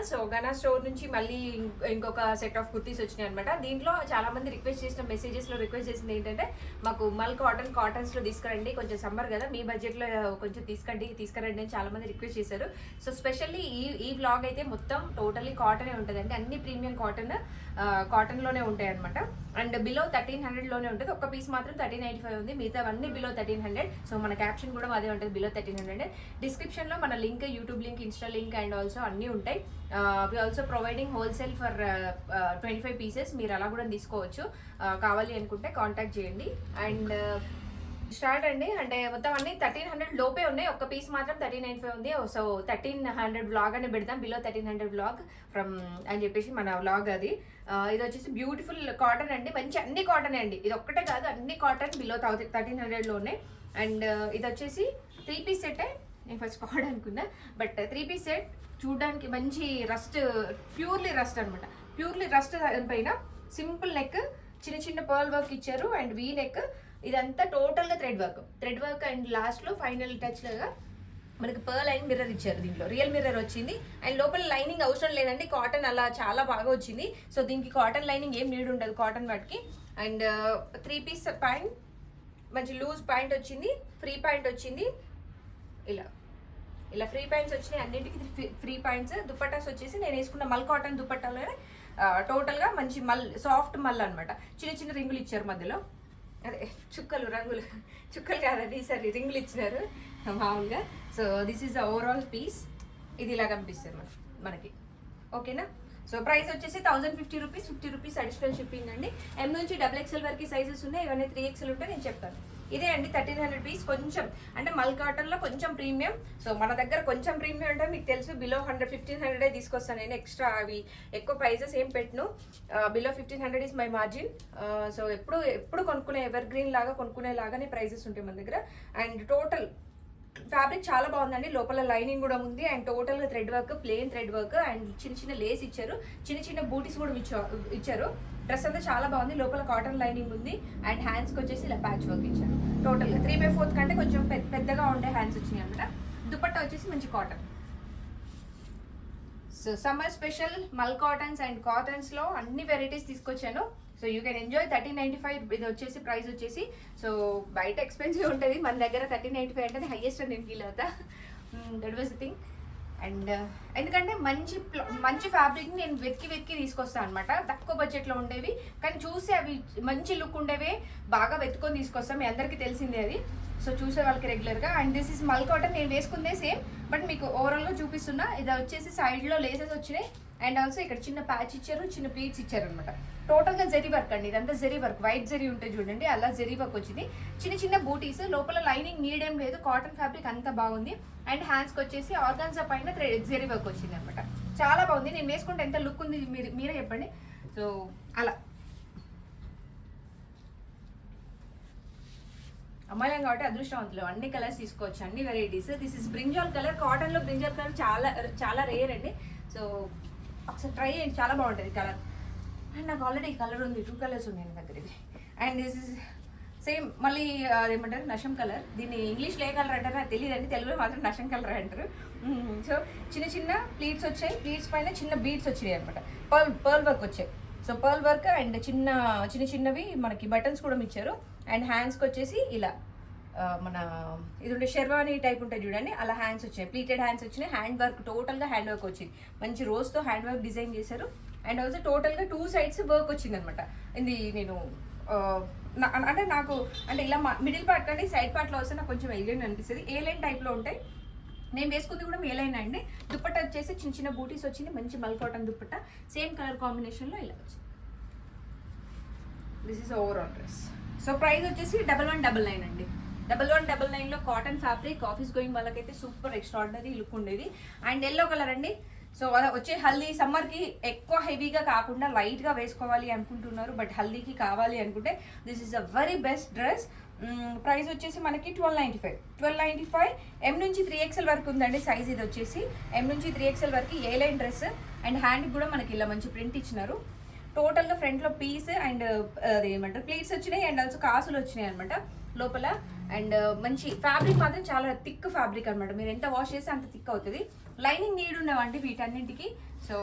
So గనా store నుంచి మళ్ళీ ఇంకొక సెట్ ఆఫ్ కుర్తీస్ వచ్చినాయి అనమాట. దీంట్లో చాలా మంది రిక్వెస్ట్ చేసిన మెసేజెస్లో రిక్వెస్ట్ చేసింది ఏంటంటే మాకు మల్ కాటన్స్లో తీసుకురండి, కొంచెం సమ్మర్ కదా మీ బడ్జెట్లో కొంచెం తీసుకురండి అని చాలా మంది రిక్వెస్ట్ చేశారు. సో స్పెషల్లీ ఈ వ్లాగ్ అయితే మొత్తం టోటలీ కాటనే ఉంటుందండి. అన్ని ప్రీమియం కాటన్లోనే ఉంటాయి అనమాట. అండ్ బిలో 1300లోనే ఉంటుంది. ఒక్క పీస్ మాత్రం 1395 ఉంది, మిగతా అన్ని బిలో 1300. సో మన క్యాప్షన్ కూడా అదే ఉంటుంది, బిలో 1300. డిస్క్రిప్షన్లో మన link, YouTube link, Insta link and also అన్నీ ఉంటాయి. We also providing wholesale for 25 pieces. మీరు అలా కూడా తీసుకోవచ్చు. కావాలి అనుకుంటే కాంటాక్ట్ చేయండి. అండ్ స్టార్ట్ అండి. అంటే మొత్తం అన్ని 1300 లోపే ఉన్నాయి. ఒక్క పీస్ మాత్రం 1395 ఉంది. సో 1300 వ్లాగ్ అని పెడతాం, బిలో 1300 వ్లాగ్ ఫ్రమ్ అని చెప్పేసి మన వ్లాగ్ అది. ఇది వచ్చేసి బ్యూటిఫుల్ కాటన్ అండి, మంచి అన్ని కాటన్ అండి. ఇది ఒక్కటే కాదు, అన్ని కాటన్ బిలో 1300లో ఉన్నాయి. అండ్ ఇది వచ్చేసి 3 పీస్ సెట్. నేను ఫస్ట్ కాడ్ అనుకున్నా, బట్ 3 పీస్ సెట్ చూడడానికి మంచి రస్ట్, ప్యూర్లీ రస్ట్ అనమాట. ప్యూర్లీ రస్ట్ పైన సింపుల్ నెక్, చిన్న చిన్న పర్ల్ వర్క్ ఇచ్చారు అండ్ వీ నెక్. ఇదంతా టోటల్గా థ్రెడ్ వర్క్ అండ్ లాస్ట్లో ఫైనల్ టచ్ లాగా మనకి పర్ల్ అండ్ మిర్రర్ ఇచ్చారు. దీంట్లో రియల్ మిర్రర్ వచ్చింది. అండ్ లోపల లైనింగ్ అవసరం లేదండి, కాటన్ అలా చాలా బాగా వచ్చింది. సో దీనికి కాటన్ లైనింగ్ ఏం నీడ్ ఉండదు కాటన్ వాటికి. అండ్ 3 పీస్ ప్యాంట్, మంచి లూజ్ ప్యాంట్ వచ్చింది, ఫ్రీ ప్యాంట్ వచ్చింది. ఇలా ఫ్రీ ప్యాంట్స్ వచ్చినాయి, అన్నింటికి ఫ్రీ ప్యాంట్స్. దుపట్టాస్ వచ్చేసి నేను వేసుకున్న మల్ కాటన్ దుపట్టాలోనే టోటల్గా మంచి సాఫ్ట్ మల్ అనమాట. చిన్న చిన్న రింగులు ఇచ్చారు మధ్యలో, అదే రంగులు చుక్కలు కాదండి, ఈసారి రింగులు ఇచ్చినారు మామూలుగా. So this is the overall piece. ఇది ఇలా కనిపిస్తుంది మనకి, ఓకేనా. సో ప్రైస్ వచ్చేసి 1050 రూపీస్, 50 రూపీస్ అడిషనల్ షిప్పింగ్ అండి. M నుంచి XXL వరకు సైజెస్ ఉన్నాయి, ఇవన్నీ 3XL ఉంటాయి, నేను చెప్తాను. ఇదే అండి 1300 పీస్. కొంచెం అంటే మల్ కాటన్లో కొంచెం ప్రీమియం. సో మన దగ్గర కొంచెం ప్రీమియం అంటే మీకు తెలుసు, బిలో 1500 తీసుకొస్తాను నేను. ఎక్స్ట్రా అవి ఎక్కువ ప్రైజెస్ ఏం పెట్టను. Below 1500 is my margin. So ఎప్పుడు కొనుక్కునే ఎవర్ గ్రీన్ లాగా కొనుక్కునేలాగానే ప్రైజెస్ ఉంటాయి మన దగ్గర. అండ్ టోటల్ ఫ్యాబ్రిక్ చాలా బాగుందండి, లోపల లైనింగ్ కూడా ఉంది. అండ్ టోటల్గా thread work, plain thread work and చిన్న చిన్న లేస్ ఇచ్చారు, చిన్న చిన్న బూటీస్ కూడా ఇచ్చారు. డ్రెస్ అంతా చాలా బాగుంది, లోపల కాటన్ లైనింగ్ ఉంది. అండ్ హ్యాండ్స్కి వచ్చేసి ఇలా ప్యాచ్ వర్క్ ఇచ్చారు. టోటల్గా 3/4 కంటే కొంచెం పెద్దగా ఉండే హ్యాండ్స్ వచ్చినాయి అనమాట. దుపట్టా వచ్చేసి మంచి కాటన్. సో సమ్మర్ స్పెషల్ మల్ కాటన్స్ అండ్ కాటన్స్లో అన్ని వెరైటీస్ తీసుకొచ్చాను. So you can enjoy 1395. ఇది వచ్చేసి ప్రైస్ వచ్చేసి, సో బయట ఎక్స్పెన్సివ్ ఉంటుంది, మన దగ్గర 1395 అంటే హైయెస్ట్ అని నేను ఫీల్ అవుతా. That was the thing. And ఎందుకంటే మంచి ఫ్యాబ్రిక్ని నేను వెతికి తీసుకొస్తాను అనమాట. తక్కువ బడ్జెట్లో ఉండేవి కానీ చూసి అవి మంచి లుక్ ఉండేవి బాగా వెతుకొని తీసుకొస్తాం, మీ అందరికీ తెలిసిందే అది. సో చూసే వాళ్ళకి రెగ్యులర్గా. అండ్ దిస్ ఇస్ మల్ కాటన్, నేను వేసుకుందే సేమ్, బట్ మీకు ఓవరాల్గా చూపిస్తున్నా. ఇది వచ్చేసి సైడ్లో లేసెస్ వచ్చినాయి అండ్ ఆల్సో ఇక్కడ చిన్న ప్యాచ్ ఇచ్చారు, చిన్న ప్లీట్స్ ఇచ్చారు అనమాట. టోటల్గా జరీ వర్క్ అండి, ఇదంతా జరీ వర్క్, వైట్ జరీ ఉంటుంది చూడండి, అలా జరీ వర్క్ వచ్చింది. చిన్న చిన్న బూటీస్, లోపల లైనింగ్ నీడేం లేదు, కాటన్ ఫ్యాబ్రిక్ అంతా బాగుంది. అండ్ హ్యాండ్స్కి వచ్చేసి ఆర్గాన్జా పైన జరీ వర్క్ వచ్చింది అనమాట. చాలా బాగుంది, నేను వేసుకుంటే ఎంత లుక్ ఉంది మీరే చెప్పండి. సో అలా అమ్మాయిలం కాబట్టి అదృష్టవంతులు, అన్ని కలర్స్ తీసుకోవచ్చు, అన్ని varieties. This is brinjal colour. కాటన్లో బ్రింజాల్ కలర్ చాలా రేర్ అండి. సో ఒకసారి ట్రై చేయండి, చాలా బాగుంటుంది కలర్. అండ్ నాకు ఆల్రెడీ కలర్ ఉంది, 2 కలర్స్ ఉన్నాయి నా దగ్గర ఇవి. అండ్ దిస్ ఇస్ సేమ్ మళ్ళీ అదేమంటారు నషం కలర్. దీన్ని ఇంగ్లీష్లో ఏ కలర్ అంటారు నాకు తెలియదండి, తెలుగులో మాత్రం నషం కలర్ అంటారు. సో చిన్న చిన్న ప్లీట్స్ వచ్చాయి, ప్లీట్స్ పైన చిన్న బీడ్స్ వచ్చినాయి అనమాట, పర్ల్ వర్క్ వచ్చాయి. సో పర్ల్ వర్క్ అండ్ చిన్నవి మనకి బటన్స్ కూడా ఇచ్చారు. అండ్ హ్యాండ్స్కి వచ్చేసి ఇలా మన ఇది ఉండే షెర్వానీ టైప్ ఉంటుంది చూడండి, అలా హ్యాండ్స్ వచ్చాయి, ప్లీటెడ్ హ్యాండ్స్ వచ్చినాయి. హ్యాండ్ వర్క్ టోటల్గా హ్యాండ్ వర్క్ వచ్చింది, మంచి రోజ్తో హ్యాండ్ వర్క్ డిజైన్ చేశారు. అండ్ ఆల్సో టోటల్గా 2 సైడ్స్ వర్క్ వచ్చింది అనమాట. ఇది నేను అంటే నాకు అంటే ఇలా మిడిల్ పార్ట్ కంటే సైడ్ పార్ట్లో వస్తే నాకు కొంచెం ఎలిగెంట్ అనిపిస్తుంది. ఏ లైన్ టైప్లో ఉంటాయి, నేను వేసుకుంది కూడా ఏ లైన్ అండి. దుప్పట్టా వచ్చేసి చిన్న చిన్న బూటీస్ వచ్చింది, మంచి మల్ కాటన్ దుప్పట్టా, సేమ్ కలర్ కాంబినేషన్లో ఇలా వచ్చింది. This is overall dress. So price వచ్చేసి 1199 అండి. 1199లో కాటన్ ఫ్యాబ్రిక్, ఆఫీస్ గోయింగ్ వాళ్ళకైతే సూపర్ ఎక్స్ట్రాడినరీ లుక్ ఉండేది. అండ్ ఎల్లో కలర్ అండి. సో వచ్చే హల్దీ సమ్మర్కి ఎక్కువ హెవీగా కాకుండా లైట్గా వేసుకోవాలి అనుకుంటున్నారు, బట్ హల్దీకి కావాలి అనుకుంటే this is a very best dress. Price వచ్చేసి మనకి 1295. M నుంచి 3XL వరకు ఉందండి సైజ్. ఇది వచ్చేసి M నుంచి 3XL వరకు ఏ లైన్ డ్రెస్. అండ్ హ్యాండ్కి కూడా మనకి ఇలా మంచి ప్రింట్ ఇచ్చినారు. టోటల్గా ఫ్రంట్లో పీస్ అండ్ అదేమంటారు ప్లీట్స్ వచ్చినాయి అండ్ ఆల్సో కాసులు వచ్చినాయి అనమాట లోపల. అండ్ మంచి ఫ్యాబ్రిక్ మాత్రం చాలా థిక్ ఫ్యాబ్రిక్ అనమాట, మీరు ఎంత వాష్ చేస్తే అంత థిక్ అవుతుంది. లైనింగ్ నీడ్ ఉండవండి వీటన్నింటికి. సో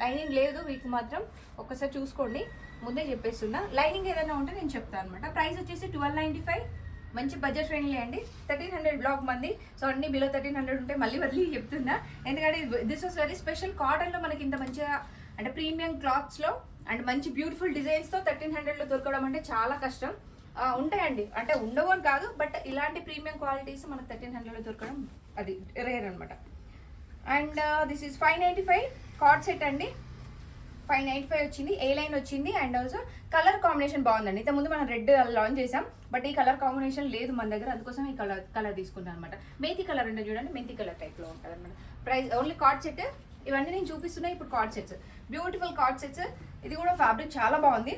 లైనింగ్ లేదు వీటికి మాత్రం, ఒక్కసారి చూసుకోండి. ముందే చెప్పేస్తున్నా, లైనింగ్ ఏదైనా ఉంటే నేను చెప్తాను అనమాట. ప్రైస్ వచ్చేసి 1295, మంచి బడ్జెట్ ఫ్రెండ్లీ అండి. 1300 బ్లాక్ మంది. సో అన్ని బిలో 1300 ఉంటే మళ్ళీ చెప్తున్నా, ఎందుకంటే దిస్ వాస్ వెరీ స్పెషల్. కాటన్లో మనకి ఇంత మంచిగా అంటే ప్రీమియం క్లాత్స్లో అండ్ మంచి బ్యూటిఫుల్ డిజైన్స్తో 1300లో దొరకడం అంటే చాలా కష్టం. ఉంటాయండి, అంటే ఉండవు అని కాదు, బట్ ఇలాంటి ప్రీమియం క్వాలిటీస్ మనకు 1300లో దొరకడం అది రేర్ అనమాట. And this is 595 card set అండి. 595 వచ్చింది, ఏ లైన్ వచ్చింది. అండ్ ఆల్సో కలర్ కాంబినేషన్ బాగుందండి. ఇంతకుముందు మనం రెడ్ లాంచ్ చేసాం, బట్ ఈ కలర్ కాంబినేషన్ లేదు మన దగ్గర, అందుకోసం ఈ కలర్ తీసుకున్నాను అనమాట. మెంతి కలర్ అంటే చూడండి, మెంతి కలర్ టైప్లో ఉంటుంది అనమాట. Price only card set. ఇవన్నీ నేను చూపిస్తున్నాయి ఇప్పుడు card sets, beautiful card sets. ఇది కూడా ఫ్యాబ్రిక్ చాలా బాగుంది.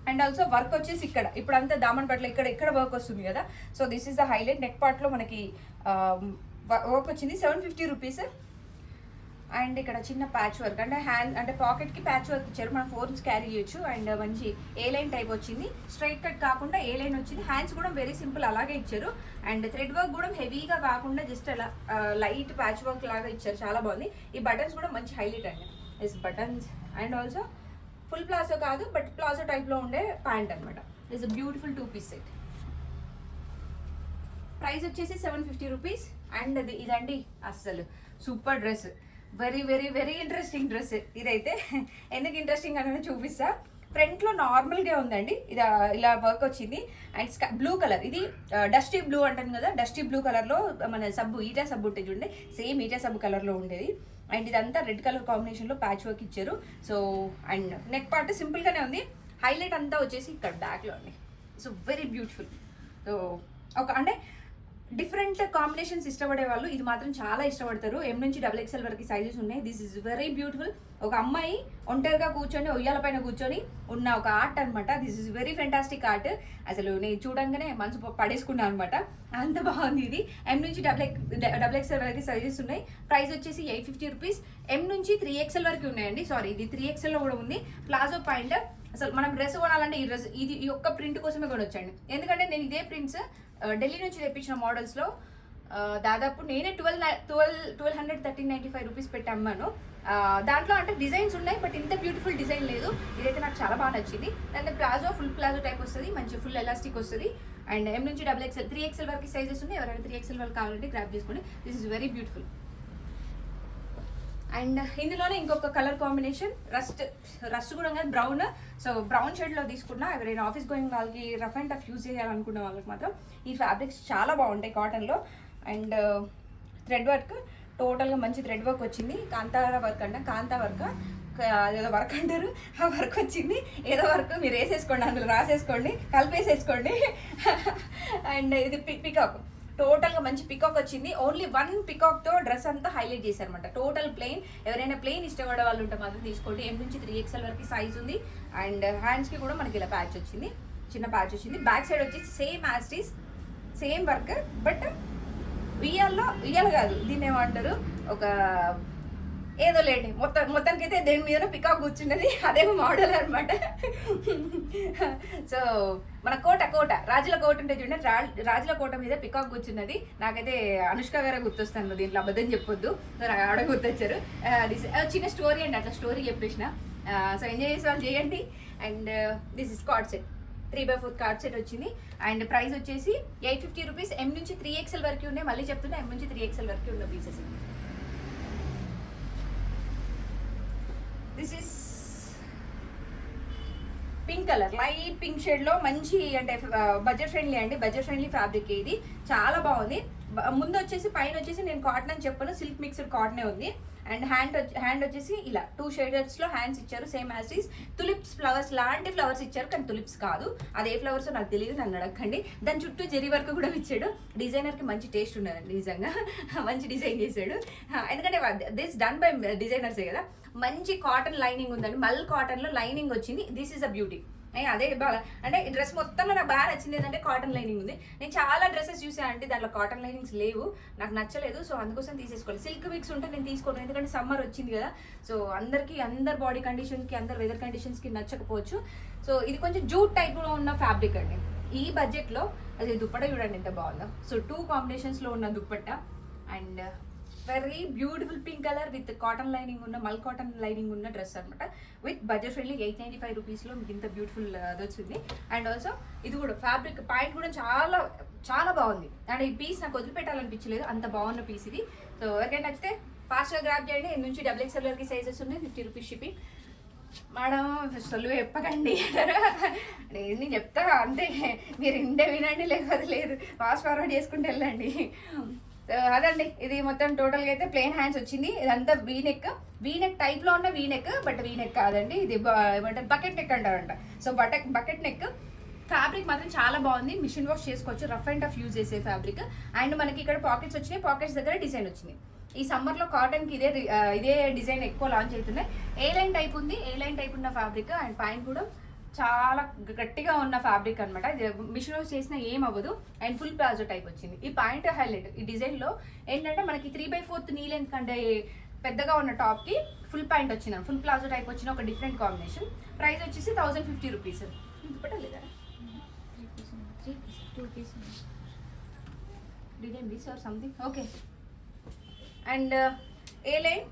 అండ్ ఆల్సో వర్క్ వచ్చేసి ఇక్కడ ఇప్పుడంతా దామన్ పట్ల ఇక్కడ వర్క్ వస్తుంది కదా. So this is the highlight. Neck పార్ట్లో మనకి వర్క్ వచ్చింది, 750 రూపీస్. అండ్ ఇక్కడ చిన్న ప్యాచ్ వర్క్ అంటే హ్యాండ్ అంటే పాకెట్కి ప్యాచ్ వర్క్ ఇచ్చారు, మనం ఫోన్స్ క్యారీ చేయొచ్చు. అండ్ మంచి ఏ లైన్ టైప్ వచ్చింది, స్ట్రైట్ కట్ కాకుండా ఏ లైన్ వచ్చింది. హ్యాండ్స్ కూడా వెరీ సింపుల్ అలాగే ఇచ్చారు. అండ్ థ్రెడ్ వర్క్ కూడా హెవీగా కాకుండా జస్ట్ అలా లైట్ ప్యాచ్ వర్క్ లాగా ఇచ్చారు, చాలా బాగుంది. ఈ బటన్స్ కూడా మంచి హైలైట్ అండి, is buttons. And also full palazzo కాదు, బట్ ప్లాజో టైప్లో ఉండే ప్యాంట్ అనమాట. Is a beautiful 2-piece set. Price వచ్చేసి 750 రూపీస్. అండ్ ఇదండి అస్సలు super dress, very interesting dress ఇదైతే. ఎందుకు ఇంట్రెస్టింగ్ అనేది చూపిస్తా. ఫ్రంట్లో నార్మల్గా ఉందండి, ఇది ఇలా వర్క్ వచ్చింది. అండ్ బ్లూ కలర్, ఇది డస్టీ బ్లూ అంటాను కదా, డస్టీ బ్లూ కలర్లో మన సబ్బు ఈటా సబ్బు ఉంటుంది చూడండి, సేమ్ ఈటా సబ్బు కలర్లో ఉండేది. అండ్ ఇదంతా రెడ్ కలర్ కాంబినేషన్లో ప్యాచ్ వర్క్ ఇచ్చారు. సో అండ్ నెక్ పార్ట్ సింపుల్గానే ఉంది, హైలైట్ అంతా వచ్చేసి ఇక్కడ బ్యాక్లో అండి. So very beautiful. సో అంటే డిఫరెంట్ కాంబినేషన్స్ ఇష్టపడే వాళ్ళు ఇది మాత్రం చాలా ఇష్టపడతారు. M నుంచి XXL వరకు సైజెస్ ఉన్నాయి. This is very beautiful. ఒక అమ్మాయి ఒంటరిగా కూర్చొని ఉయ్యాల పైన కూర్చొని ఉన్న ఒక ఆర్ట్ అనమాట. This is very fantastic art. అసలు నేను చూడంగానే మనసు పడేసుకున్నాను అనమాట, అంత బాగుంది ఇది. M నుంచి XXL వరకు సైజెస్ ఉన్నాయి. ప్రైస్ వచ్చేసి 850 రూపీస్. M నుంచి 3XL వరకు ఉన్నాయండి. సారీ, ఇది 3XLలో కూడా ఉంది. Palazzo point. అసలు మనం డ్రెస్ కొనాలంటే ఈ ఒక్క ప్రింట్ కోసమే కొనొచ్చండి, ఎందుకంటే నేను ఇదే ప్రింట్స్ ఢిల్లీ నుంచి తెప్పించిన మోడల్స్లో దాదాపు నేనే 1395 రూపీస్ పెట్టి అమ్మాను. దాంట్లో అంటే డిజైన్స్ ఉన్నాయి, బట్ ఇంత బ్యూటిఫుల్ డిజైన్ లేదు. ఇదైతే నాకు చాలా బాగా నచ్చింది. దాంట్లో ప్లాజో ఫుల్ ప్లాజో టైప్ వస్తుంది, మంచి ఫుల్ ఎలాస్టిక్ వస్తుంది. అండ్ M నుంచి XXL 3XL వరకు సైజెస్ ఉన్నాయి. ఎవరైనా 3XL వరకు కావాలంటే గ్రాప్ చేసుకోండి. This is very beautiful. And ఇందులోనే ఇంకొక కలర్ కాంబినేషన్ రస్ట్ కూడా కాదు, బ్రౌన్. సో బ్రౌన్ షేడ్లో తీసుకున్నా. ఎవరైనా ఆఫీస్ గోయింగ్ వాళ్ళకి రఫ్ అండ్ టఫ్ యూజ్ చేయాలనుకున్న వాళ్ళకి మాత్రం ఈ ఫ్యాబ్రిక్స్ చాలా బాగుంటాయి కాటన్లో. అండ్ థ్రెడ్ వర్క్ టోటల్గా మంచి థ్రెడ్ వర్క్ వచ్చింది. కాంతార వర్క్ అంటే కాంతా వర్క్ ఏదో వర్క్ అంటారు, ఆ వర్క్ వచ్చింది. ఏదో వర్క్ మీరు వేసేసుకోండి, అందులో రాసేసుకోండి, కలిపేసేసుకోండి. అండ్ ఇది పికాక్, టోటల్గా మంచి పికాక్ వచ్చింది. ఓన్లీ 1 పికాక్తో డ్రెస్ అంతా హైలైట్ చేశారనమాట. Total plain. ఎవరైనా ప్లెయిన్ ఇష్టపడే వాళ్ళు ఉంటే మాత్రం తీసుకోండి. M నుంచి 3XL వరకు సైజ్ ఉంది. అండ్ హ్యాండ్స్కి కూడా మనకి ఇలా ప్యాచ్ వచ్చింది, చిన్న ప్యాచ్ వచ్చింది. బ్యాక్ సైడ్ వచ్చేసి same as it is, same work. But ఉయ్యాల కాదు, దీన్ని ఏమంటారు, ఒక ఏదో లేండి, మొత్తానికి అయితే దేని మీద పికాక్ కూర్చున్నది, అదే మోడల్ అనమాట. సో మన కోట రాజుల కోట ఉంటే చూడండి, రాజుల కోట మీద పికాక్ కూర్చున్నది. నాకైతే అనుష్క గారే గుర్తొస్తాను, దీంట్లో అబద్ధం చెప్పొద్దు. సో నాకు ఆవిడ గుర్తొచ్చారు. చిన్న స్టోరీ అండి, అట్లా స్టోరీ చెప్పేసిన. సో ఎంజాయ్ చేసే వాళ్ళు చేయండి. And this is card set, 3/4 card set వచ్చింది. అండ్ ప్రైస్ వచ్చేసి 850 రూపీస్. M నుంచి 3XL వరకు ఉన్నాయి. మళ్ళీ చెప్తున్నా, M నుంచి 3XL వరకు ఉన్న pieces. This is pink colour, light pink షేడ్లో మంచి అంటే బడ్జెట్ ఫ్రెండ్లీ అండి, బడ్జెట్ ఫ్రెండ్లీ ఫ్యాబ్రిక్. ఇది చాలా బాగుంది. ముందు వచ్చేసి పైన వచ్చేసి నేను కాటన్ అని చెప్పాను, సిల్క్ మిక్స్డ్ కాటనే ఉంది. అండ్ హ్యాండ్ వచ్చేసి ఇలా 2 షేడర్స్లో హ్యాండ్స్ ఇచ్చారు, same as is. Tulips flowers లాంటి ఫ్లవర్స్ ఇచ్చారు, కానీ తులిప్స్ కాదు. అదే ఫ్లవర్స్ నాకు తెలియదు, నన్ను అడగండి. దాని చుట్టూ జెరీ వర్క్ కూడా ఇచ్చాడు. డిజైనర్కి మంచి టేస్ట్ ఉన్నదండి, నిజంగా మంచి డిజైన్ చేశాడు. ఎందుకంటే దిస్ డన్ బై డిజైనర్సే కదా. మంచి కాటన్ లైనింగ్ ఉందండి, మల్ కాటన్లో లైనింగ్ వచ్చింది. This is a beauty. అదే బాగా అంటే ఈ డ్రెస్ మొత్తంలో నాకు బాగా నచ్చింది ఏంటంటే కాటన్ లైనింగ్ ఉంది. నేను చాలా డ్రెస్సెస్ చూసాను అంటే దాంట్లో కాటన్ లైనింగ్స్ లేవు, నాకు నచ్చలేదు. సో అందుకోసం తీసేసుకోవాలి. సిల్క్ మిక్స్ ఉంటే నేను తీసుకోను, ఎందుకంటే సమ్మర్ వచ్చింది కదా. సో అందరి బాడీ కండిషన్స్కి, అందరి వెదర్ కండిషన్స్కి నచ్చకపోవచ్చు. సో ఇది కొంచెం జూట్ టైప్లో ఉన్న ఫ్యాబ్రిక్ అండి. ఈ బడ్జెట్లో అది దుప్పట్ట చూడండి ఎంత బాగుందో. సో 2 కాంబినేషన్స్లో ఉన్న dupatta. And very beautiful pink colour with cotton lining ఉన్న మల్ కాటన్ లైనింగ్ ఉన్న డ్రెస్ అనమాట. విత్ బడ్జెట్ ఫ్రెండ్లీ 895 రూపీస్లో మీకు ఇంత బ్యూటిఫుల్ అది వచ్చింది. అండ్ ఆల్సో ఇది కూడా ఫ్యాబ్రిక్ పాయింట్ కూడా చాలా చాలా బాగుంది. అండ్ ఈ పీస్ నాకు వదిలిపెట్టాలనిపించలేదు, అంత బాగున్న పీస్ ఇది. సో ఎవరికైనా నచ్చితే ఫాస్ట్గా గ్రాప్ చేయండి. ఎన్ని నుంచి XXL వరకు సైజెస్ ఉన్నాయి, 50 రూపీస్ షిప్పింగ్. మేడం సొల్లు చెప్పకండి, నేను చెప్తా అంతే, మీరు ఇంటే వినండి, లేకపోతే లేదు, ఫాస్ట్ ఫార్వర్డ్ చేసుకుంటూ వెళ్ళండి. అదండి, ఇది మొత్తం టోటల్గా అయితే ప్లెయిన్ హ్యాండ్స్ వచ్చింది. ఇదంతా వీనెక్ టైప్లో ఉన్న వీనెక్, బట్ వీనెక్ కాదండి, ఇది ఏమంటారు బకెట్ నెక్ అంటారంట. సో బకెట్ నెక్ ఫ్యాబ్రిక్ మాత్రం చాలా బాగుంది. మిషన్ వాష్ చేసుకోవచ్చు, రఫ్ అండ్ టఫ్ యూజ్ చేసే ఫ్యాబ్రిక్. అండ్ మనకి ఇక్కడ పాకెట్స్ వచ్చినాయి, పాకెట్స్ దగ్గర డిజైన్ వచ్చింది. ఈ సమ్మర్లో కాటన్కి ఇదే డిజైన్ ఎక్కువ లాంచ్ అవుతున్నాయి. ఏ లైన్ టైప్ ఉంది, ఏ లైన్ టైప్ ఉన్న ఫ్యాబ్రిక్. అండ్ పైన కూడా చాలా గట్టిగా ఉన్న ఫ్యాబ్రిక్ అనమాట. ఇది మిషన్ వాష్ చేసినా ఏం అవ్వదు. అండ్ ఫుల్ ప్లాజో టైప్ వచ్చింది. ఈ పాయింట్ హైలైట్ ఈ డిజైన్లో ఏంటంటే మనకి 3/4 నీ లెంత్ కంటే పెద్దగా ఉన్న టాప్కి ఫుల్ పాయింట్ వచ్చింది, ఫుల్ ప్లాజో టైప్ వచ్చిన ఒక డిఫరెంట్ కాంబినేషన్. ప్రైస్ వచ్చేసి 1050 రూపీస్. లేదా 2 piece design piece or something. Okay. And a line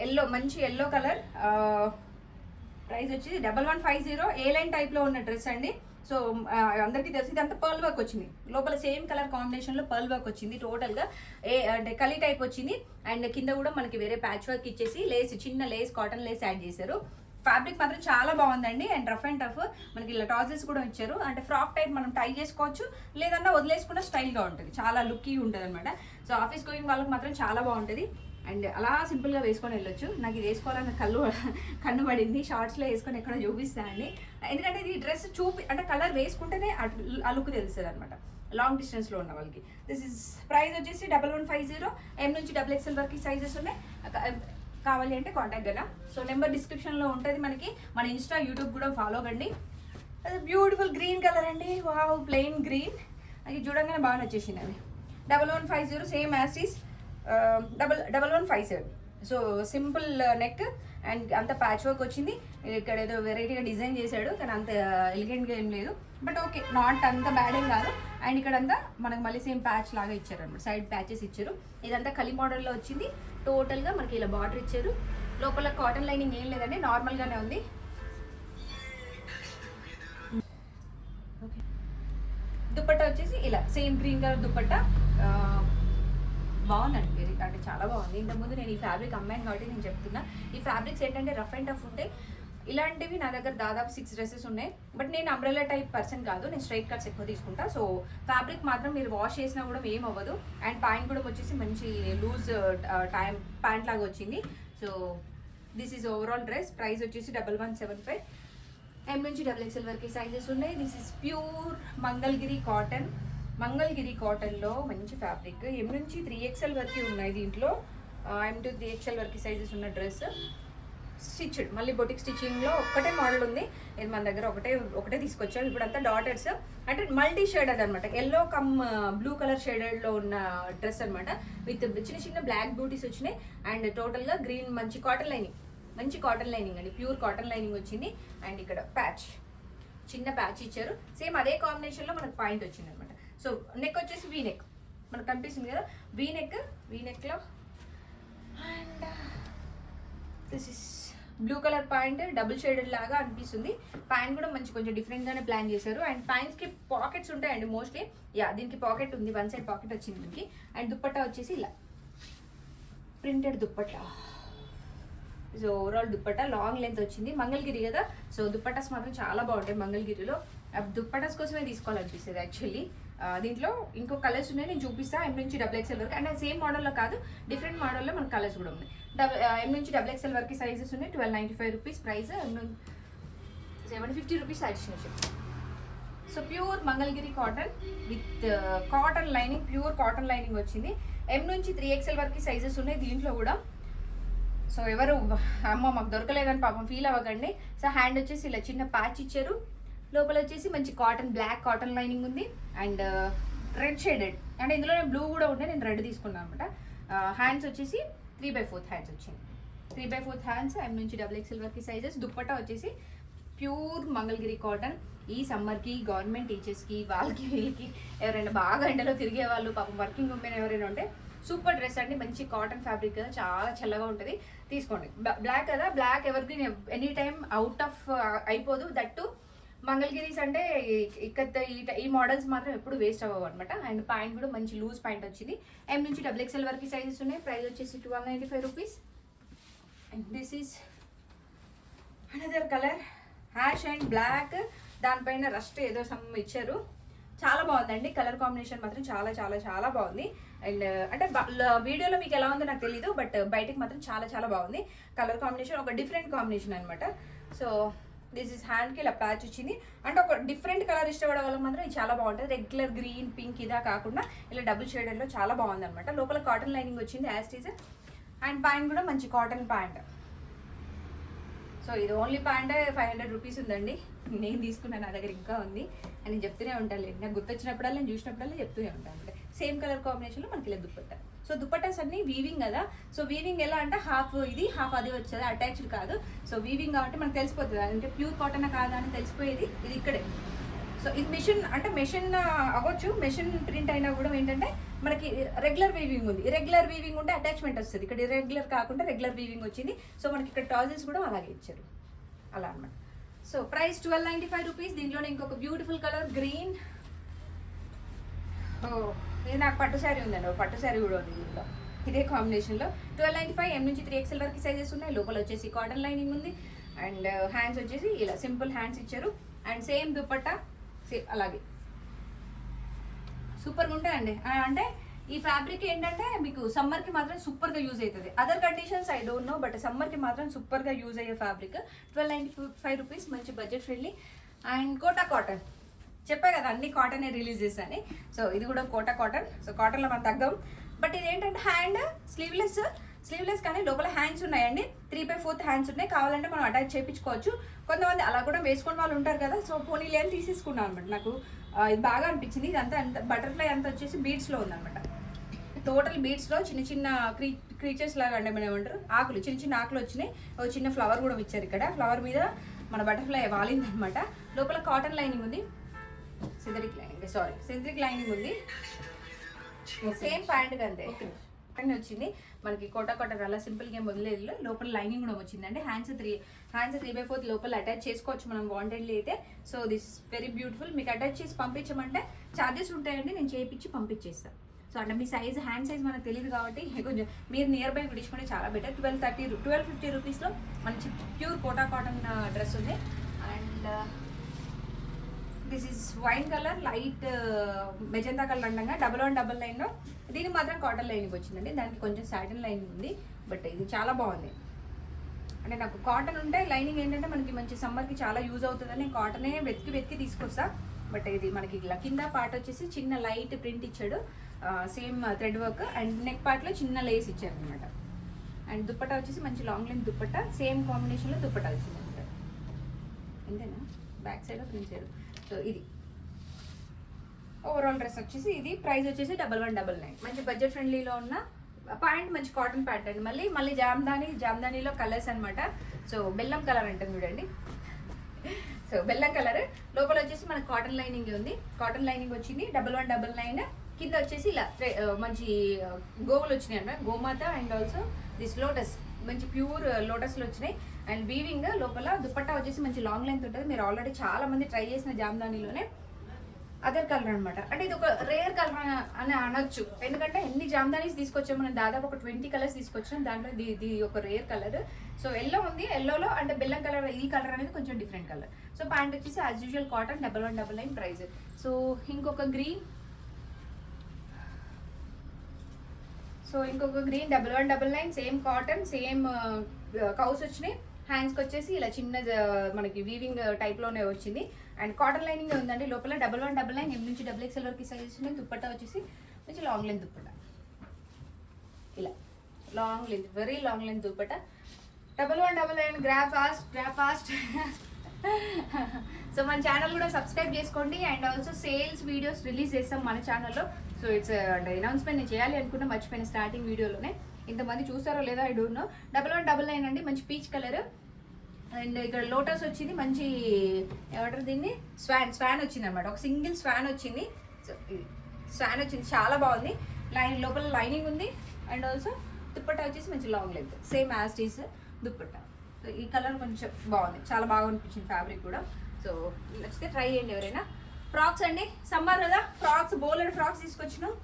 yellow, మంచి ఎల్లో కలర్. ప్రైస్ వచ్చి 1150. ఏ లైన్ టైప్లో ఉన్న డ్రెస్ అండి. సో అందరికీ తెలిసి ఇదంతా పర్ల్ వర్క్ వచ్చింది, లోపల సేమ్ కలర్ కాంబినేషన్లో పర్ల్ వర్క్ వచ్చింది. టోటల్గా అంటే కలీ టైప్ వచ్చింది. అండ్ కింద కూడా మనకి వేరే ప్యాచ్ వర్క్ ఇచ్చేసి లేస్, చిన్న లేస్, కాటన్ లేస్ యాడ్ చేశారు. ఫ్యాబ్రిక్ మాత్రం చాలా బాగుందండి. అండ్ రఫ్ అండ్ టఫ్ మనకి ఇలా టాజెస్ కూడా ఇచ్చారు. అంటే ఫ్రాక్ టైప్ మనం టై చేసుకోవచ్చు, లేదన్నా వదిలేసుకున్న స్టైల్గా ఉంటుంది, చాలా లుక్కీ ఉంటుంది అనమాట. సో ఆఫీస్ గోయింగ్ వాళ్ళకి మాత్రం చాలా బాగుంటుంది. అండ్ అలా సింపుల్గా వేసుకొని వెళ్ళొచ్చు. నాకు ఇది వేసుకోవాలని కన్ను పడింది, షార్ట్స్లో వేసుకొని ఎక్కడ చూపిస్తానండి. ఎందుకంటే ఇది డ్రెస్ అంటే కలర్ వేసుకుంటేనే ఆ లుక్ తెలుస్తుంది అనమాట లాంగ్ డిస్టెన్స్లో ఉన్న వాళ్ళకి. దిస్ ఇస్ ప్రైస్ వచ్చేసి 1150. M నుంచి XXL వరకు సైజెస్ ఉన్నాయి. కావాలి అంటే కాంటాక్ట్ కదా. సో నెంబర్ డిస్క్రిప్షన్లో ఉంటుంది మనకి. మన ఇన్స్టా, యూట్యూబ్ కూడా ఫాలో కండి. అది బ్యూటిఫుల్ గ్రీన్ కలర్ అండి, వావ్, ప్లెయిన్ గ్రీన్. అది చూడంగానే బాగా నచ్చేసింది. అది 1150, same as is 1157. So simple neck and అంత ప్యాచ్ వర్క్ వచ్చింది. ఇక్కడ ఏదో వెరైటీగా డిజైన్ చేశాడు, కానీ అంత ఎలిగెంట్గా ఏం లేదు, బట్ ఓకే, నాట్ అంత బ్యాడ్ ఏం కాదు. అండ్ ఇక్కడంతా మనకు మళ్ళీ సేమ్ ప్యాచ్ లాగా ఇచ్చారు అనమాట, సైడ్ ప్యాచెస్ ఇచ్చారు. ఇదంతా కలి మోడల్లో వచ్చింది. టోటల్గా మనకి ఇలా బార్డర్ ఇచ్చారు. లోపల కాటన్ లైనింగ్ ఏం లేదండి, నార్మల్గానే ఉంది. ఓకే. దుపట్టా వచ్చేసి ఇలా సేమ్ గ్రీన్ కలర్ దుపట్టా. బాగుందండి, అంటే చాలా బాగుంది. ఇంతకుముందు నేను ఈ ఫ్యాబ్రిక్ అమ్మాను కాబట్టి నేను చెప్తున్నా. ఈ ఫ్యాబ్రిక్స్ ఏంటంటే రఫ్ అండ్ టఫ్ ఉంటాయి. ఇలాంటివి నా దగ్గర దాదాపు 6 డ్రెస్సెస్ ఉన్నాయి. బట్ నేను అంబ్రెల్లా టైప్ పర్సన్ కాదు, నేను స్ట్రైట్ కట్స్ ఎక్కువ తీసుకుంటా. సో ఫ్యాబ్రిక్ మాత్రం మీరు వాష్ చేసినా కూడా ఏం అవ్వదు. అండ్ ప్యాంట్ కూడా వచ్చేసి మంచి లూజ్ ప్యాంట్ లాగా వచ్చింది. So this is overall dress. Price వచ్చేసి 1175. M నుంచి XXL వరకు సైజెస్ ఉన్నాయి. This is pure Mangalagiri cotton. Mangalagiri కాటన్లో మంచి ఫ్యాబ్రిక్. M నుంచి 3XL వరకు ఉన్నాయి దీంట్లో. M to 3XL వరకు సైజెస్ ఉన్న డ్రెస్. స్టిచ్డ్, మళ్ళీ బొటిక్ స్టిచ్చింగ్లో ఒక్కటే మోడల్ ఉంది. ఇది మన దగ్గర ఒకటే తీసుకొచ్చాం. ఇప్పుడు అంతా డాటర్స్, అంటే మల్టీ షేడెడ్ అనమాట, ఎల్లో కమ్ బ్లూ కలర్ షేడెడ్లో ఉన్న డ్రెస్ అనమాట. విత్ చిన్న చిన్న బ్లాక్ బ్యూటీస్ వచ్చినాయి. అండ్ టోటల్గా గ్రీన్ మంచి కాటన్ లైనింగ్ అండి, ప్యూర్ కాటన్ లైనింగ్ వచ్చింది. అండ్ ఇక్కడ ప్యాచ్, చిన్న ప్యాచ్ ఇచ్చారు. సేమ్ అదే కాంబినేషన్లో మనకు పాయింట్ వచ్చింది అనమాట. సో నెక్ వచ్చేసి వీ నెక్ మనకు కనిపిస్తుంది కదా, వీ నెక్లో. And this is blue colour point, double shaded లాగా అనిపిస్తుంది. ప్యాంట్ కూడా మంచి కొంచెం డిఫరెంట్గానే ప్లాన్ చేశారు. అండ్ ప్యాంట్స్కి పాకెట్స్ ఉంటాయండి మోస్ట్లీ. దీనికి పాకెట్ ఉంది, వన్ సైడ్ పాకెట్ వచ్చింది దీనికి. అండ్ దుప్పట్టా వచ్చేసి ఇలా printed dupatta. So overall dupatta long length వచ్చింది. మంగళగిరి కదా, సో దుప్పటాస్ మాత్రం చాలా బాగుంటాయి మంగళగిరిలో. దుప్పటాస్ కోసమే తీసుకోవాలనిపిస్తుంది యాక్చువల్లీ. దీంట్లో ఇంకో కలర్స్ ఉన్నాయి, నేను చూపిస్తాను. M నుంచి XXL వరకు. అండ్ సేమ్ మోడల్లో కాదు, డిఫరెంట్ మోడల్లో మనకు కలర్స్ కూడా ఉన్నాయి. M నుంచి XXL వరకు సైజెస్ ఉన్నాయి. 1295 rupees price. 750 rupees additional. So pure Mangalagiri cotton with cotton lining, pure cotton lining వచ్చింది. M నుంచి 3XL వరకు సైజెస్ ఉన్నాయి దీంట్లో కూడా. సో ఎవరు అమ్మ మాకు దొరకలేదని పాపం ఫీల్ అవ్వకండి. సో హ్యాండ్ వచ్చేసి ఇలా చిన్న ప్యాచ్ ఇచ్చారు. లోపల వచ్చేసి మంచి బ్లాక్ కాటన్ లైనింగ్ ఉంది. అండ్ రెడ్ షేడెడ్, అంటే ఇందులో బ్లూ కూడా ఉండే, నేను రెడ్ తీసుకున్నాను అనమాట. హ్యాండ్స్ వచ్చేసి 3/4 హ్యాండ్స్ వచ్చింది. 3/4 హ్యాండ్స్. M నుంచి XXL వరకు సైజెస్. దుప్పట్టా వచ్చేసి ప్యూర్ మంగళగిరి కాటన్. ఈ సమ్మర్కి గవర్నమెంట్ టీచర్స్కి, వాళ్ళకి వీళ్ళకి ఎవరైనా బాగా ఎండలో తిరిగే వాళ్ళు, పాపం వర్కింగ్ ఉమెన్ ఎవరైనా ఉంటే సూపర్ డ్రెస్ అండి, మంచి కాటన్ ఫ్యాబ్రిక్ కదా, చాలా చల్లగా ఉంటుంది, తీసుకోండి. బ్లాక్ కదా, black evergreen, any time out of అయిపోదు. దట్టు మంగళగిరీస్ అంటే ఇక్కడ ఈ మోడల్స్ మాత్రం ఎప్పుడు వేస్ట్ అవ్వవు అనమాట. అండ్ ప్యాంట్ కూడా మంచి లూజ్ ప్యాంట్ వచ్చింది. M నుంచి XXL వరకు సైజెస్ ఉన్నాయి. ప్రైస్ వచ్చేసి 1295 rupees. And this is another colour, ash and black, దానిపైన రస్ట్ ఏదో సమ్ ఇచ్చారు. చాలా బాగుందండి కలర్ కాంబినేషన్ మాత్రం, చాలా చాలా చాలా బాగుంది. అండ్ అంటే వీడియోలో మీకు ఎలా ఉందో నాకు తెలీదు, బట్ బయటకి మాత్రం చాలా చాలా బాగుంది కలర్ కాంబినేషన్, ఒక డిఫరెంట్ కాంబినేషన్ అనమాట. సో దిస్ ఇస్ హ్యాండ్కి ఇలా ప్యాచ్ వచ్చింది. అంటే ఒక డిఫరెంట్ కలర్ ఇష్టపడే వాళ్ళకి మాత్రం ఇది చాలా బాగుంటుంది. రెగ్యులర్ గ్రీన్ పింక్ ఇదా కాకుండా ఇలా డబుల్ షేడెడ్లో చాలా బాగుంది అనమాట. లోపల కాటన్ లైనింగ్ వచ్చింది యాజ్ టీజ్. అండ్ ప్యాంట్ కూడా మంచి కాటన్ ప్యాంట్. సో ఇది ఓన్లీ ప్యాంట్ 500 రూపీస్ ఉందండి. నేను తీసుకున్నాను, నా దగ్గర ఇంకా ఉంది అని నేను చెప్తూనే ఉంటాను. నాకు గుర్తొచ్చినప్పుడల్లా, నేను చూసినప్పుడల్లా చెప్తూనే ఉంటాను అంటే సేమ్ కలర్ కాంబినేషన్లో మనకి ఇలా దుప్పట్టా. సో దుప్పట్టాస్ అన్ని వీవింగ్ కదా. సో వీవింగ్ ఎలా అంటే హాఫ్ ఇది హాఫ్ అది వచ్చేది, అటాచ్డ్ కాదు. సో వీవింగ్ కాబట్టి మనకు తెలిసిపోతుంది అంటే ప్యూర్ కాటన్ కాదా అని తెలిసిపోయేది ఇది ఇక్కడే. సో ఇది మెషిన్ అంటే మెషిన్ అవ్వచ్చు, మెషిన్ ప్రింట్ అయినా కూడా ఏంటంటే మనకి రెగ్యులర్ వీవింగ్ ఉంది. ఇరెగ్యులర్ వీవింగ్ ఉంటే అటాచ్మెంట్ వస్తుంది, ఇక్కడ ఇరెగ్యులర్ కాకుండా రెగ్యులర్ వీవింగ్ వచ్చింది. సో మనకి ఇక్కడ టాజల్స్ కూడా అలాగే ఇచ్చారు, అలా అన్నమాట. So price 1295 rupees. దీంట్లోనే ఇంకొక బ్యూటిఫుల్ కలర్ గ్రీన్. ఇది నాకు పట్టు శారీ ఉందండి, పట్టు శారీ కూడా ఉంది దీంట్లో ఇదే కాంబినేషన్లో. 1295. M నుంచి 3XL వరకు సైజెస్ ఉన్నాయి. లోపల వచ్చేసి కాటన్ లైనింగ్ ఉంది. అండ్ హ్యాండ్స్ వచ్చేసి ఇలా సింపుల్ హ్యాండ్స్ ఇచ్చారు. అండ్ సేమ్ దుపట్టా సేమ్ అలాగే సూపర్గా ఉంటాయండి. అంటే ఈ ఫ్యాబ్రిక్ ఏంటంటే మీకు సమ్మర్కి మాత్రం సూపర్గా యూజ్ అవుతుంది. Other conditions I don't know, but సమ్మర్కి మాత్రం సూపర్గా యూజ్ అయ్యే ఫ్యాబ్రిక్. 1295 రూపీస్, మంచి budget friendly. And Kota cotton, చెప్పే కదా అన్ని కాటనే రిలీజ్ చేశాను. సో ఇది కూడా కోటా కాటన్. సో కాటన్లో మనం తగ్గం. బట్ ఇది ఏంటంటే హ్యాండ్ స్లీవ్లెస్ కానీ లోపల హ్యాండ్స్ ఉన్నాయండి. 3/4 హ్యాండ్స్ ఉన్నాయి. కావాలంటే మనం అటాచ్ చేయించుకోవచ్చు. కొంతమంది అలా కూడా వేసుకున్న వాళ్ళు ఉంటారు కదా. సో పోనీలే అని తీసేసుకున్నాను అనమాట. నాకు ఇది బాగా అనిపించింది. ఇదంతా అంత బటర్ఫ్లై అంతా వచ్చేసి బీడ్స్లో ఉందన్నమాట. టోటల్ బీడ్స్లో చిన్న చిన్న క్రీచర్స్ లాగా అంటే మనం ఏమంటారు, ఆకులు, చిన్న చిన్న ఆకులు వచ్చినాయి. ఒక చిన్న ఫ్లవర్ కూడా ఇచ్చారు ఇక్కడ. ఫ్లవర్ మీద మన బటర్ఫ్లై వాలిందనమాట. లోపల కాటన్ లైనింగ్ ఉంది, సింథటిక్ లైనింగ్ ఉంది. సేమ్ ప్యాంట్ అంతే అని వచ్చింది మనకి. కోటా కాటన్ అలా సింపుల్గా ఏం వదిలేదు. లోపల లైనింగ్ కూడా వచ్చిందండి. హ్యాండ్స్ 3/4 లోపల అటాచ్ చేసుకోవచ్చు మనం వాంటెడ్లీ అయితే. So this very beautiful. మీకు అటాచ్ చేసి పంపించమంటే ఛార్జెస్ ఉంటాయండి, నేను చేయించి పంపించేస్తాను. సో అంటే మీ సైజ్, హ్యాండ్ సైజ్ మనకు తెలియదు కాబట్టి కొంచెం మీరు నియర్ బై కుట్టించుకుంటే చాలా బెటర్. 1250 రూపీస్లో మంచి ప్యూర్ కోటా కాటన్ డ్రెస్ ఉంది. And this is wine colour, light magenta colour అండగా 1199లో. దీనికి మాత్రం కాటన్ లైనింగ్ వచ్చిందండి, దానికి కొంచెం సాటిన్ లైనింగ్ ఉంది. బట్ ఇది చాలా బాగుంది. అంటే నాకు కాటన్ ఉంటే లైనింగ్ ఏంటంటే మనకి మంచి సమ్మర్కి చాలా యూజ్ అవుతుందని కాటనే వెతికి తీసుకొస్తా. బట్ ఇది మనకి ఇలా కింద పార్ట్ వచ్చేసి చిన్న లైట్ ప్రింట్ ఇచ్చాడు, same thread work. And neck పార్ట్లో చిన్న లేస్ ఇచ్చారు అనమాట. అండ్ దుప్పట్టా వచ్చేసి మంచి లాంగ్ లెంత్ దుప్పట్టా, సేమ్ కాంబినేషన్లో దుప్పట్టా వచ్చింది అనమాట. అంతేనా, back side front side. So ఇది ఓవరాల్ డ్రెస్ వచ్చేసి ఇది. ప్రైస్ వచ్చేసి 1199. మంచి బడ్జెట్ ఫ్రెండ్లీలో ఉన్న ప్యాంట్, మంచి కాటన్ ప్యాంట్ అండి. మళ్ళీ జామ్దానీలో కలర్స్ అనమాట. సో బెల్లం కలర్ అంటుంది చూడండి. సో బెల్లం కలర్. లోపల వచ్చేసి మనకు కాటన్ లైనింగ్ ఉంది. కాటన్ లైనింగ్ వచ్చింది 1199. కింద వచ్చేసి ఇలా మంచి గోవులు వచ్చినాయి అన్నమాట, గోమాత. అండ్ ఆల్సో దిస్ లోటస్, మంచి ప్యూర్ లోటస్లు వచ్చినాయి. అండ్ వీవింగ్ లోపల దుపట్టా వచ్చేసి మంచి లాంగ్ లెంత్ ఉంటుంది. మీరు ఆల్రెడీ చాలా మంది ట్రై చేసిన జామ్దానీలోనే అదర్ కలర్ అనమాట. అంటే ఇది ఒక రేర్ కలర్ అని అనొచ్చు, ఎందుకంటే ఎన్ని జామ్దానీస్ తీసుకొచ్చాం మనం, దాదాపు ఒక 20 కలర్స్ తీసుకొచ్చాం. దాంట్లో ఇది ఒక రేర్ కలర్. సో ఎల్లో ఉంది, ఎల్లోలో అంటే బెల్లం కలర్. ఈ కలర్ అనేది కొంచెం డిఫరెంట్ కలర్. సో ప్యాంట్ వచ్చేసి as usual cotton 1199 price. So ఇంకొక గ్రీన్ 1199, సేమ్ కాటన్, సేమ్ కౌస్ వచ్చినాయి. హ్యాండ్స్కి వచ్చేసి ఇలా చిన్న మనకి వీవింగ్ టైప్లోనే వచ్చింది. అండ్ కాటన్ లైనింగ్ ఉందండి లోపల. 1199. M నుంచి XXL వరకు సైజెస్ ఉన్నాయి. దుప్పట్టా వచ్చేసి మంచి లాంగ్ లెంత్ దుప్పట్టా, ఇలా long length, very long length dupatta. 1199. Grab fast. So మన ఛానల్ కూడా సబ్స్క్రైబ్ చేసుకోండి. And also sales videos release చేస్తాం మన ఛానల్లో. సో ఇట్స్ అంటే అనౌన్స్మెంట్ నేను చేయాలి అనుకున్నా, మర్చిపోయిన స్టార్టింగ్ వీడియోలోనే. ఇంతమంది చూస్తారో లేదో ఐ డోంట్ నో. 1199 అండి, మంచి పీచ్ కలర్. అండ్ ఇక్కడ లోటస్ వచ్చింది, మంచి ఏమంటారు దీన్ని, స్వాన్ వచ్చింది అనమాట. ఒక సింగిల్ స్వాన్ వచ్చింది. సో స్వాన్ వచ్చింది, చాలా బాగుంది. లోపల లైనింగ్ ఉంది. అండ్ ఆల్సో దుప్పట్టా వచ్చేసి మంచి long length, same as these dupatta. So ఈ కలర్ కొంచెం బాగుంది, చాలా బాగా అనిపించింది ఫ్యాబ్రిక్ కూడా. సో నచ్చితే ట్రై చేయండి ఎవరైనా. ఫ్రాక్స్ అండి, సమ్మర్ కదా, ఫ్రాక్స్ బోలెడ్ ఫ్రాక్స్ తీసుకొచ్చినాం.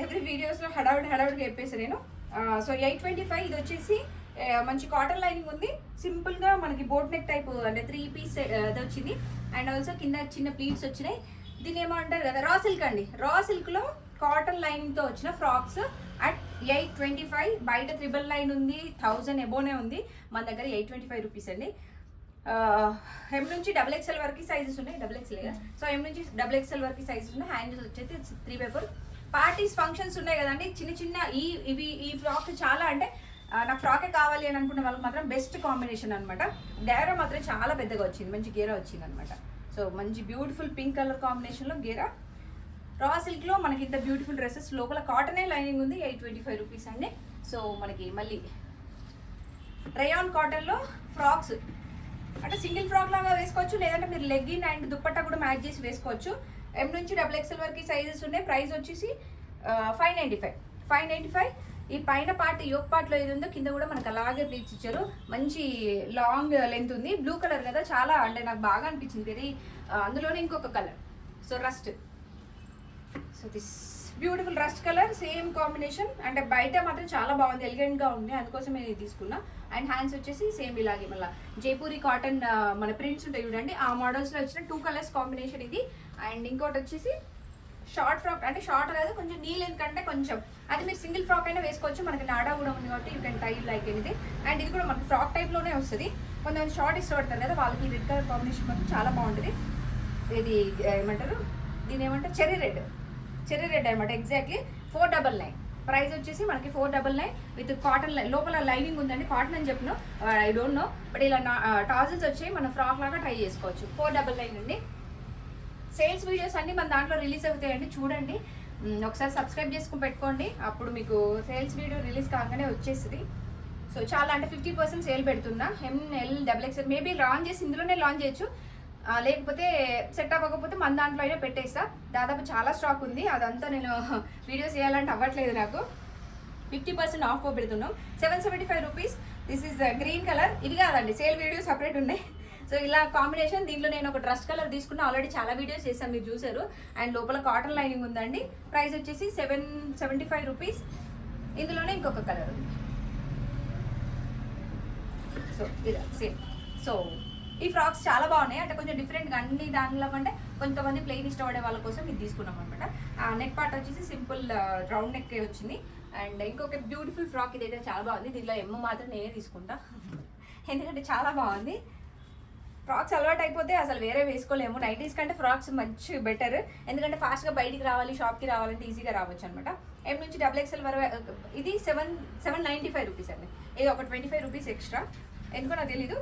ఎవ్రీ వీడియోస్లో హడావుడిగా చెప్పేసి నేను. సో 825 ఇది వచ్చేసి మంచి కాటన్ లైనింగ్ ఉంది. సింపుల్గా మనకి బోట్ నెక్ టైప్ అంటే 3 పీస్ అది వచ్చింది. అండ్ ఆల్సో కింద చిన్న ప్లీట్స్ వచ్చినాయి. దీని ఏమంటారు కదా, రా సిల్క్ అండి. రా సిల్క్లో కాటన్ లైనింగ్తో వచ్చిన ఫ్రాక్స్ అట్ 825. బయట 999 ఉంది, 1000 ఎబోనే ఉంది. మన దగ్గర 825 రూపీస్ అండి. ఎం నుంచి XXL వరకు సైజెస్ ఉన్నాయి. XXL, సో ఎం నుంచి XXL వరకు సైజెస్ ఉన్నాయి. హ్యాండ్స్ వచ్చేసి 3/4. పార్టీస్ ఫంక్షన్స్ ఉన్నాయి కదండి, చిన్న ఈ ఫ్రాక్ చాలా అంటే నాకు ఫ్రాకే కావాలి అని అనుకున్న వాళ్ళకి మాత్రం బెస్ట్ కాంబినేషన్ అనమాట. గేరా మాత్రం చాలా పెద్దగా వచ్చింది, మంచి గేరా వచ్చింది అనమాట. సో మంచి బ్యూటిఫుల్ పింక్ కలర్ కాంబినేషన్లో గేరా. రా సిల్క్లో మనకి ఇంత బ్యూటిఫుల్ డ్రెస్సెస్, లోపల కాటనే లైనింగ్ ఉంది. 825 రూపీస్ అండి. సో మనకి మళ్ళీ రేయాన్ కాటన్లో ఫ్రాక్స్ అంటే సింగిల్ ఫ్రాక్ లాగా వేసుకోవచ్చు, లేదంటే మీరు లెగ్గిన్ అండ్ దుప్పట్టా కూడా మ్యాచ్ చేసి వేసుకోవచ్చు. ఎం నుంచి XXL వరకు సైజెస్ ఉన్నాయి. ప్రైస్ వచ్చేసి 595. ఈ పైన పార్ట్ యోక్ పార్ట్లో ఏది ఉందో కింద కూడా మనకు అలాగే ప్లీట్స్ ఇచ్చారు. మంచి లాంగ్ లెంత్ ఉంది. బ్లూ కలర్ కదా, చాలా అంటే నాకు బాగా అనిపించింది. వెరీ అందులోనే ఇంకొక colour, so rust. So this beautiful rust colour, same combination. అంటే బయట మాత్రం చాలా బాగుంది, ఎలిగెంట్గా ఉంది, అందుకోసం నేను ఇది తీసుకున్నా. అండ్ హ్యాండ్స్ వచ్చేసి సేమ్ ఇలాగే మళ్ళీ జైపూరి కాటన్ మన ప్రింట్స్ ఉంటాయి చూడండి, ఆ మోడల్స్లో వచ్చిన 2 కలర్స్ కాంబినేషన్ ఇది. అండ్ ఇంకోటి వచ్చేసి షార్ట్ ఫ్రాక్, అంటే షార్ట్ కాదు కొంచెం నీ లెంత్ కంటే కొంచెం, అది మీరు సింగిల్ ఫ్రాక్ అయినా వేసుకోవచ్చు. మనకి నాడా కూడా ఉంది కాబట్టి you can tie like anything. And ఇది కూడా మనకి ఫ్రాక్ టైప్లోనే వస్తుంది. కొంతమంది షార్ట్ ఇష్టపడతారు కదా, వాళ్ళకి రెడ్ కలర్ కాంబినేషన్ మాత్రం చాలా బాగుంటుంది. ఇది ఏమంటారు, దీని ఏమంటారు, చెర్రీ రెడ్ అనమాట. ఎగ్జాక్ట్లీ 499. ప్రైస్ వచ్చేసి మనకి 499 విత్ కాటన్ లోపల లైనింగ్ ఉందండి. కాటన్ అని చెప్పిన ఐ డోంట్ నో, బట్ ఇలా టాజిల్స్ వచ్చి మన ఫ్రాక్ లాగా ట్రై చేసుకోవచ్చు. 499 అండి. సేల్స్ వీడియోస్ అన్ని మన దాంట్లో రిలీజ్ అవుతాయండి, చూడండి. ఒకసారి సబ్స్క్రైబ్ చేసుకుని పెట్టుకోండి, అప్పుడు మీకు సేల్స్ వీడియో రిలీజ్ కాగానే వచ్చేస్తుంది. సో చాలా అంటే 50% సేల్ పెడుతున్నా. ML XXL మేబీ లాంచ్ చేసి ఇందులోనే లాంచ్ చేయొచ్చు, లేకపోతే సెట్ అవ్వకపోతే మన దాంట్లో అయినా పెట్టేస్తా. దాదాపు చాలా స్టాక్ ఉంది, అదంతా నేను వీడియోస్ చేయాలంటే అవ్వట్లేదు నాకు. 50% ఆఫ్ పెడుతున్నాం. 775 rupees. This is green colour. ఇది కాదండి, సేల్ వీడియో సపరేట్ ఉన్నాయి. సో ఇలా కాంబినేషన్. దీంట్లో నేను ఒక డ్రెస్ కలర్ తీసుకున్నా, ఆల్రెడీ చాలా వీడియోస్ చేసాను, మీరు చూసారు. అండ్ లోపల కాటన్ లైనింగ్ ఉందండి. ప్రైస్ వచ్చేసి 775 రూపీస్. ఇందులోనే ఇంకొక కలర్ ఉంది. సో ఇది సేమ్. సో ఈ ఫ్రాక్స్ చాలా బాగున్నాయి, అంటే కొంచెం డిఫరెంట్గా అన్ని దానిలో కంటే కొంతమంది ప్లెయిన్ ఇష్టపడే వాళ్ళ కోసం ఇది తీసుకున్నాం అనమాట. నెక్ పార్ట్ వచ్చేసి సింపుల్ రౌండ్ నెక్ వచ్చింది. అండ్ ఇంకొక బ్యూటిఫుల్ ఫ్రాక్, ఇదైతే చాలా బాగుంది. దీనిలో ఎమ్మ మాత్రం నేనే తీసుకుంటా, ఎందుకంటే చాలా బాగుంది. ఫ్రాక్స్ అలవాటు అయిపోతే అసలు వేరే వేసుకోలేము. నైటీస్ కంటే ఫ్రాక్స్ మంచి బెటర్, ఎందుకంటే ఫాస్ట్గా బయటికి రావాలి, షాప్కి రావాలంటే ఈజీగా రావచ్చు అనమాట. ఎం నుంచి XXL వరకు. ఇది 795 రూపీస్ అండి. ఇది ఒక 25 రూపీస్ ఎక్స్ట్రా, ఎందుకో నాకు తెలీదు.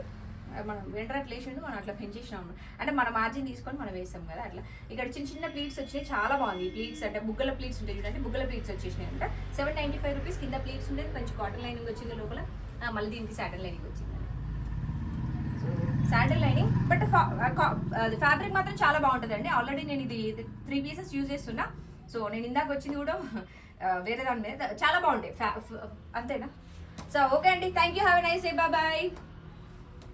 మనం వెంటనే అట్లా వేసిండు, మనం అట్లా పెంచేసినాము, అంటే మన మార్జిన్ తీసుకొని మనం వేసాం కదా అట్లా. ఇక్కడ చిన్న ప్లీట్స్ వచ్చినాయి, చాలా బాగుంది. ఈ ప్లీట్స్ అంటే బుగ్గల ప్లీట్స్ ఉంటాయి చూడండి, బుగ్గల ప్లీట్స్ వచ్చేసినాయి అంట. 795 రూపీస్. కింద ప్లీట్స్ ఉండేది, మంచి కాటన్ లైనింగ్ వచ్చింది లోపల. మళ్ళీ దీనికి శాండల్ లైనింగ్ వచ్చింది. శాండల్ లైనింగ్, బట్ ఫ్యాబ్రిక్ మాత్రం చాలా బాగుంటుంది అండి. ఆల్రెడీ నేను ఇది 3 పీసెస్ యూజ్ చేస్తున్నా. సో నేను ఇందాక వచ్చింది కూడా వేరే దాని మీద, చాలా బాగుంటాయి. అంతేనా? సో ఓకే అండి, thank you, have a nice day, bye.